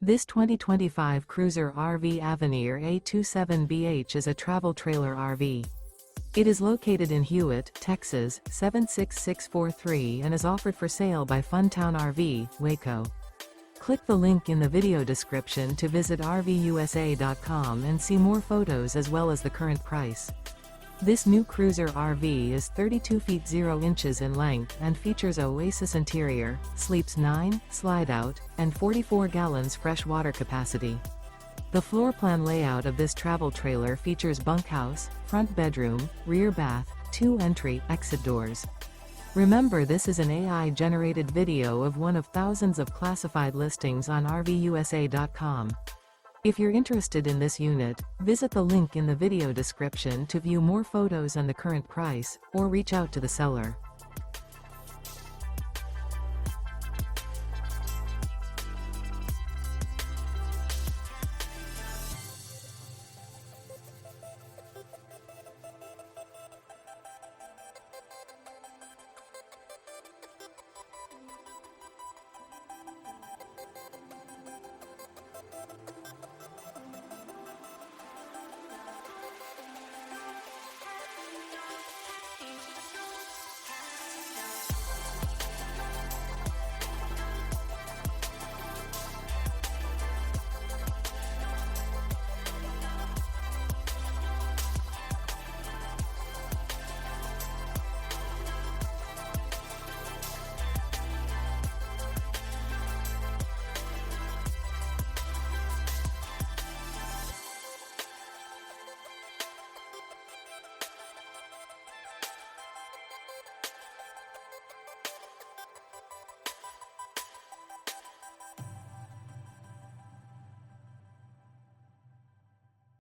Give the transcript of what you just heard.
This 2025 Cruiser RV Avenir A-27BH is a travel trailer RV. It is located in Hewitt, Texas, 76643 and is offered for sale by Funtown RV, Waco. Click the link in the video description to visit RVUSA.com and see more photos as well as the current price. This new Cruiser RV is 32 feet 0 inches in length and features OASIS interior, sleeps 9, slide-out, and 44 gallons fresh water capacity. The floor plan layout of this travel trailer features bunkhouse, front bedroom, rear bath, 2 entry/exit doors. Remember, this is an AI-generated video of one of thousands of classified listings on RVUSA.com. If you're interested in this unit, visit the link in the video description to view more photos and the current price, or reach out to the seller.